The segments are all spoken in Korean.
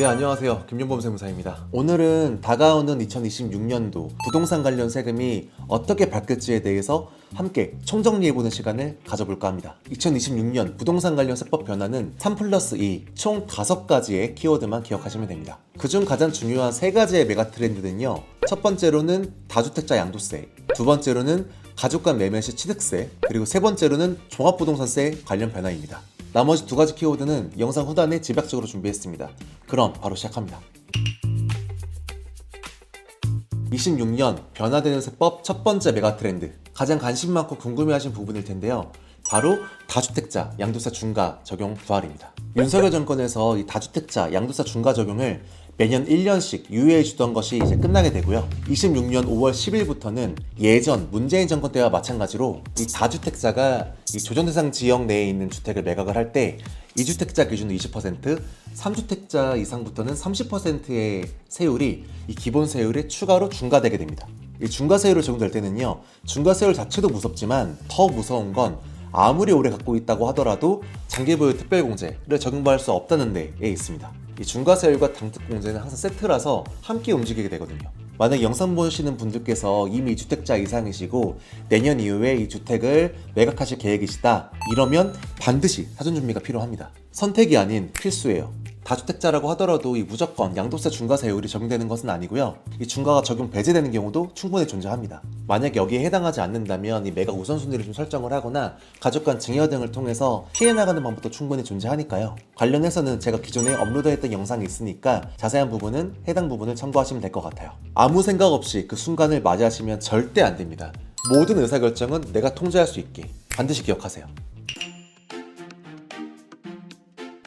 네, 안녕하세요. 김윤범 세무사입니다. 오늘은 다가오는 2026년도 부동산 관련 세금이 어떻게 바뀔지에 대해서 함께 총정리해보는 시간을 가져볼까 합니다. 2026년 부동산 관련 세법 변화는 3+2 총 5가지의 키워드만 기억하시면 됩니다. 그중 가장 중요한 3가지의 메가 트렌드는요. 첫 번째로는 다주택자 양도세, 두 번째로는 가족 간 매매 시 취득세, 그리고 세 번째로는 종합부동산세 관련 변화입니다. 나머지 2가지 키워드는 영상 후단에 집약적으로 준비했습니다. 그럼 바로 시작합니다. 26년 변화되는 세법 첫 번째 메가 트렌드, 가장 관심 많고 궁금해하신 부분일 텐데요. 바로 다주택자 양도세 중과 적용 부활입니다. 윤석열 정권에서 이 다주택자 양도세 중과 적용을 매년 1년씩 유예해 주던 것이 이제 끝나게 되고요. 26년 5월 10일부터는 예전 문재인 정권 때와 마찬가지로 이 다주택자가 이 조정 대상 지역 내에 있는 주택을 매각을 할 때 2주택자 기준으로 20%, 3주택자 이상부터는 30%의 세율이 이 기본 세율에 추가로 중과되게 됩니다. 이 중과세율을 적용될 때는요, 중과세율 자체도 무섭지만 더 무서운 건 아무리 오래 갖고 있다고 하더라도 장기보유 특별공제를 적용받을 수 없다는 데에 있습니다. 이 중과세율과 당특공제는 항상 세트라서 함께 움직이게 되거든요. 만약 영상 보시는 분들께서 이미 2주택자 이상이시고 내년 이후에 이 주택을 매각하실 계획이시다, 이러면 반드시 사전 준비가 필요합니다. 선택이 아닌 필수예요. 다주택자라고 하더라도 이 무조건 양도세 중과세율이 적용되는 것은 아니고요. 이 중과가 적용 배제되는 경우도 충분히 존재합니다. 만약 여기에 해당하지 않는다면 이 매각 우선순위를 좀 설정을 하거나 가족 간 증여 등을 통해서 피해 나가는 방법도 충분히 존재하니까요. 관련해서는 제가 기존에 업로드했던 영상이 있으니까 자세한 부분은 해당 부분을 참고하시면 될 것 같아요. 아무 생각 없이 그 순간을 맞이하시면 절대 안 됩니다. 모든 의사결정은 내가 통제할 수 있게 반드시 기억하세요.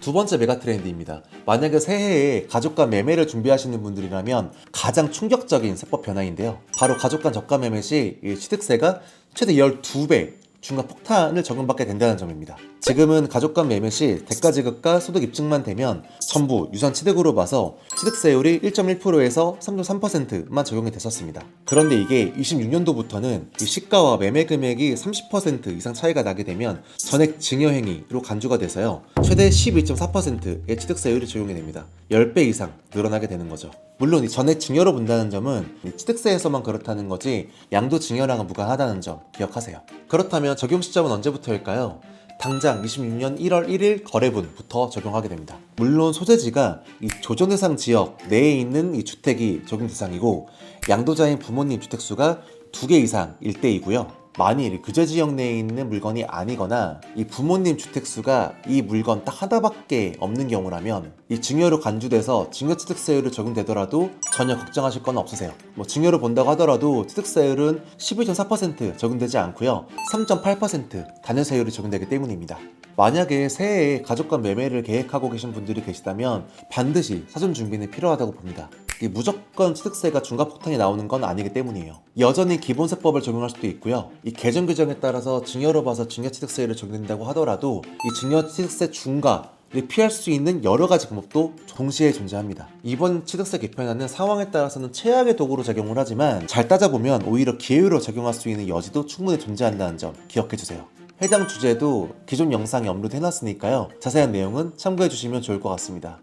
두 번째 메가 트렌드입니다. 만약에 새해에 가족 간 매매를 준비하시는 분들이라면 가장 충격적인 세법 변화인데요. 바로 가족 간 저가 매매 시 취득세가 최대 12배 중과 폭탄을 적용받게 된다는 점입니다. 지금은 가족 간 매매 시 대가 지급과 소득 입증만 되면 전부 유산 취득으로 봐서 취득세율이 1.1%에서 3.3%만 적용이 됐었습니다. 그런데 이게 26년도부터는 이 시가와 매매 금액이 30% 이상 차이가 나게 되면 전액 증여 행위로 간주가 돼서요. 최대 12.4%의 취득세율이 적용이 됩니다. 10배 이상 늘어나게 되는 거죠. 물론 이 전액 증여로 본다는 점은 취득세에서만 그렇다는 거지 양도 증여랑은 무관하다는 점 기억하세요. 그렇다면 적용 시점은 언제부터일까요? 당장 26년 1월 1일 거래분부터 적용하게 됩니다. 물론 소재지가 이 조정 대상 지역 내에 있는 이 주택이 적용 대상이고 양도자인 부모님 주택수가 2개 이상일 때이고요. 만일 규제 지역 내에 있는 물건이 아니거나 이 부모님 주택수가 이 물건 딱 하나밖에 없는 경우라면 이 증여로 간주돼서 증여취득세율이 적용되더라도 전혀 걱정하실 건 없으세요. 증여로 본다고 하더라도 취득세율은 12.4% 적용되지 않고요. 3.8% 단일세율이 적용되기 때문입니다. 만약에 새해에 가족 간 매매를 계획하고 계신 분들이 계시다면 반드시 사전 준비는 필요하다고 봅니다. 무조건 취득세가 중과폭탄이 나오는 건 아니기 때문이에요. 여전히 기본세법을 적용할 수도 있고요. 이 개정 규정에 따라서 증여로 봐서 증여취득세율을 적용된다고 하더라도 이 증여취득세 중과를 피할 수 있는 여러 가지 방법도 동시에 존재합니다. 이번 취득세 개편안은 상황에 따라서는 최악의 도구로 적용을 하지만 잘 따져보면 오히려 기회로 적용할 수 있는 여지도 충분히 존재한다는 점 기억해주세요. 해당 주제도 기존 영상에 업로드 해놨으니까요. 자세한 내용은 참고해주시면 좋을 것 같습니다.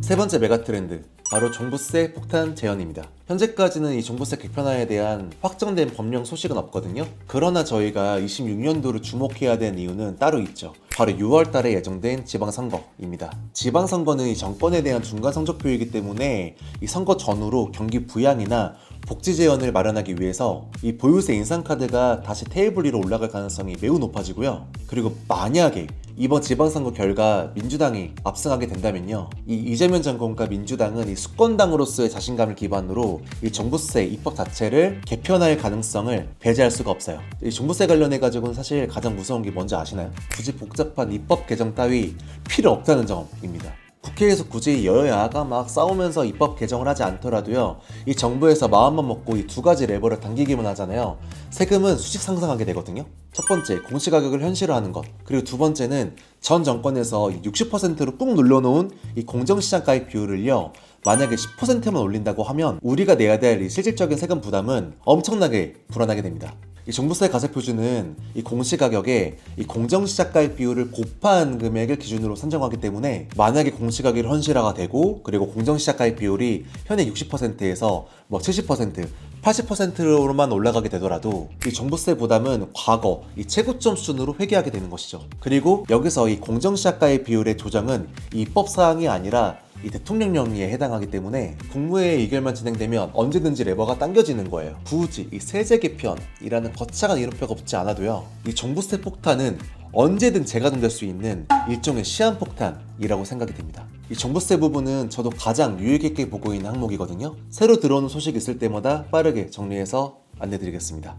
세 번째 메가 트렌드, 바로 종부세 폭탄 재현입니다. 현재까지는 이 종부세 개편화에 대한 확정된 법령 소식은 없거든요. 그러나 저희가 26년도를 주목해야 되는 이유는 따로 있죠. 바로 6월 달에 예정된 지방선거입니다. 지방선거는 이 정권에 대한 중간 성적표이기 때문에 이 선거 전후로 경기 부양이나 복지 재원을 마련하기 위해서 이 보유세 인상카드가 다시 테이블 위로 올라갈 가능성이 매우 높아지고요. 그리고 만약에 이번 지방선거 결과 민주당이 압승하게 된다면요, 이 이재명 정권과 민주당은 이 수권당으로서의 자신감을 기반으로 이 종부세 입법 자체를 개편할 가능성을 배제할 수가 없어요. 이 종부세 관련해 가지고는 사실 가장 무서운 게 뭔지 아시나요? 굳이 복잡한 입법 개정 따위 필요 없다는 점입니다. 국회에서 굳이 여야가 막 싸우면서 입법 개정을 하지 않더라도요, 이 정부에서 마음만 먹고 이 2가지 레버를 당기기만 하잖아요. 세금은 수직 상승하게 되거든요. 첫 번째, 공시가격을 현실화하는 것. 그리고 두 번째는 전 정권에서 60%로 꾹 눌러놓은 이 공정시장가액 비율을요, 만약에 10%만 올린다고 하면 우리가 내야 될 이 실질적인 세금 부담은 엄청나게 불어나게 됩니다. 이 종부세 과세 표준은 이 공시가격에 이 공정시작가액 비율을 곱한 금액을 기준으로 산정하기 때문에 만약에 공시가격이 현실화가 되고 그리고 공정시작가액 비율이 현행 60%에서 뭐 70%, 80%로만 올라가게 되더라도 이 종부세 부담은 과거 이 최고점 수준으로 회귀하게 되는 것이죠. 그리고 여기서 이 공정시작가액 비율의 조정은 이 입법사항이 아니라 이 대통령령에 해당하기 때문에 국무회의 의결만 진행되면 언제든지 레버가 당겨지는 거예요. 굳이 이 세제 개편이라는 거창한 이름표가 붙지 않아도요. 이 종부세 폭탄은 언제든 재가동될 수 있는 일종의 시한폭탄이라고 생각이 됩니다. 이 종부세 부분은 저도 가장 유익 있게 보고 있는 항목이거든요. 새로 들어오는 소식이 있을 때마다 빠르게 정리해서 안내드리겠습니다.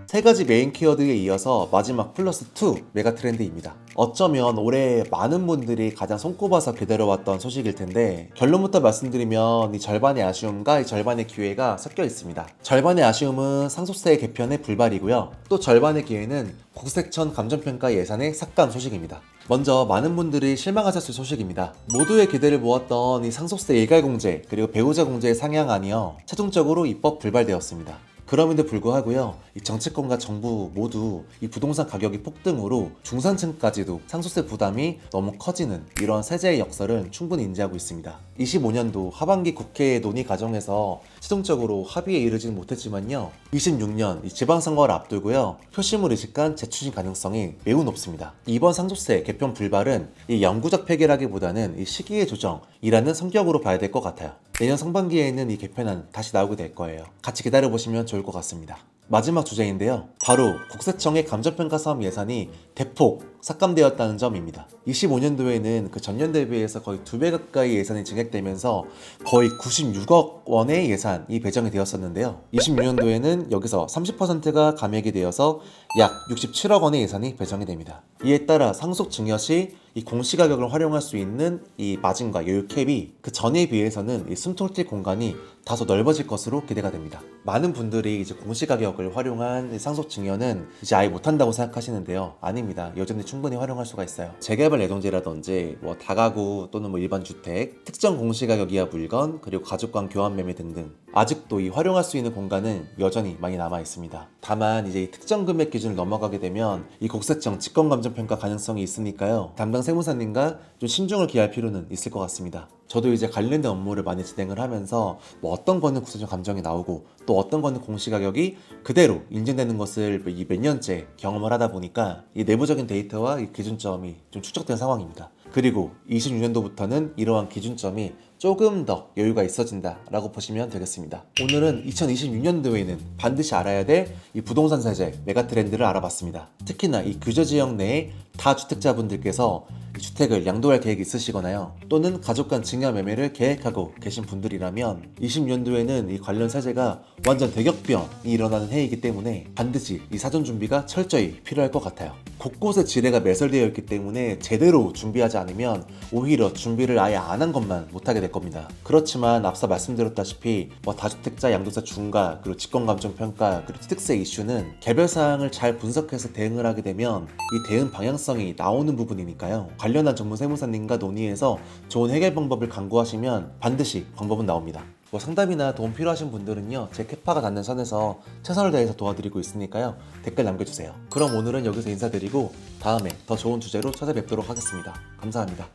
세 가지 메인 키워드에 이어서 마지막 플러스 2 메가 트렌드입니다. 어쩌면 올해 많은 분들이 가장 손꼽아서 기다려왔던 소식일 텐데 결론부터 말씀드리면 이 절반의 아쉬움과 이 절반의 기회가 섞여 있습니다. 절반의 아쉬움은 상속세 개편의 불발이고요. 또 절반의 기회는 국세청 감정평가 예산의 삭감 소식입니다. 먼저 많은 분들이 실망하셨을 소식입니다. 모두의 기대를 모았던 이 상속세 일괄공제 그리고 배우자 공제의 상향안이요 최종적으로 입법 불발되었습니다. 그럼에도 불구하고요, 이 정치권과 정부 모두 이 부동산 가격이 폭등으로 중산층까지도 상속세 부담이 너무 커지는 이런 세제의 역설은 충분히 인지하고 있습니다. 25년도 하반기 국회 논의 과정에서 최종적으로 합의에 이르지는 못했지만요, 26년 이 지방선거를 앞두고요, 표심을 의식한 재추진 가능성이 매우 높습니다. 이번 상속세 개편 불발은 이 영구적 폐기라기보다는 이 시기의 조정이라는 성격으로 봐야 될 것 같아요. 내년 상반기에는 이 개편안 다시 나오게 될 거예요. 같이 기다려보시면 좋을 것 같습니다. 마지막 주제인데요. 바로 국세청의 감정평가 사업 예산이 대폭 삭감되었다는 점입니다. 25년도에는 그 전년 대비해서 거의 2배 가까이 예산이 증액되면서 거의 96억 원의 예산이 배정이 되었었는데요. 26년도에는 여기서 30%가 감액이 되어서 약 67억 원의 예산이 배정이 됩니다. 이에 따라 상속 증여 시 이 공시가격을 활용할 수 있는 이 마진과 여유 캡이 그 전에 비해서는 이 숨통 튈 공간이 다소 넓어질 것으로 기대가 됩니다. 많은 분들이 이제 공시가격을 활용한 상속 증여는 이제 아예 못한다고 생각하시는데요. 아닙니다. 여전히 충분히 활용할 수가 있어요. 재개발 예정지라든지 뭐 다가구 또는 뭐 일반 주택, 특정 공시가격 이하 물건, 그리고 가족간 교환 매매 등등 아직도 이 활용할 수 있는 공간은 여전히 많이 남아 있습니다. 다만 이제 이 특정 금액 기준을 넘어가게 되면 이 국세청 직권감정평가 가능성이 있으니까요. 담당 세무사님과 좀 신중을 기할 필요는 있을 것 같습니다. 저도 이제 관련된 업무를 많이 진행을 하면서 뭐 어떤 거는 국세청 감정이 나오고 또 어떤 거는 공시가격이 그대로 인증되는 것을 이 몇 년째 경험을 하다 보니까 이 내부적인 데이터와 이 기준점이 좀 축적된 상황입니다. 그리고 26년도부터는 이러한 기준점이 조금 더 여유가 있어진다라고 보시면 되겠습니다. 오늘은 2026년도에는 반드시 알아야 될 이 부동산 세제 메가트렌드를 알아봤습니다. 특히나 이 규제지역 내에 다주택자분들께서 주택을 양도할 계획이 있으시거나요, 또는 가족 간 증여 매매를 계획하고 계신 분들이라면 20년도에는 이 관련 세제가 완전 대격변이 일어나는 해이기 때문에 반드시 이 사전 준비가 철저히 필요할 것 같아요. 곳곳에 지뢰가 매설되어 있기 때문에 제대로 준비하지 않으면 오히려 준비를 아예 안 한 것만 못하게 될 겁니다. 그렇지만 앞서 말씀드렸다시피 뭐 다주택자 양도세 중과 그리고 직권감정평가 그리고 취득세 이슈는 개별 사항을 잘 분석해서 대응을 하게 되면 이 대응 방향성이 나오는 부분이니까요. 관련한 전문 세무사님과 논의해서 좋은 해결 방법을 강구하시면 반드시 방법은 나옵니다. 뭐 상담이나 도움 필요하신 분들은요, 제 캐파가 닿는 선에서 최선을 다해서 도와드리고 있으니까요, 댓글 남겨주세요. 그럼 오늘은 여기서 인사드리고 다음에 더 좋은 주제로 찾아뵙도록 하겠습니다. 감사합니다.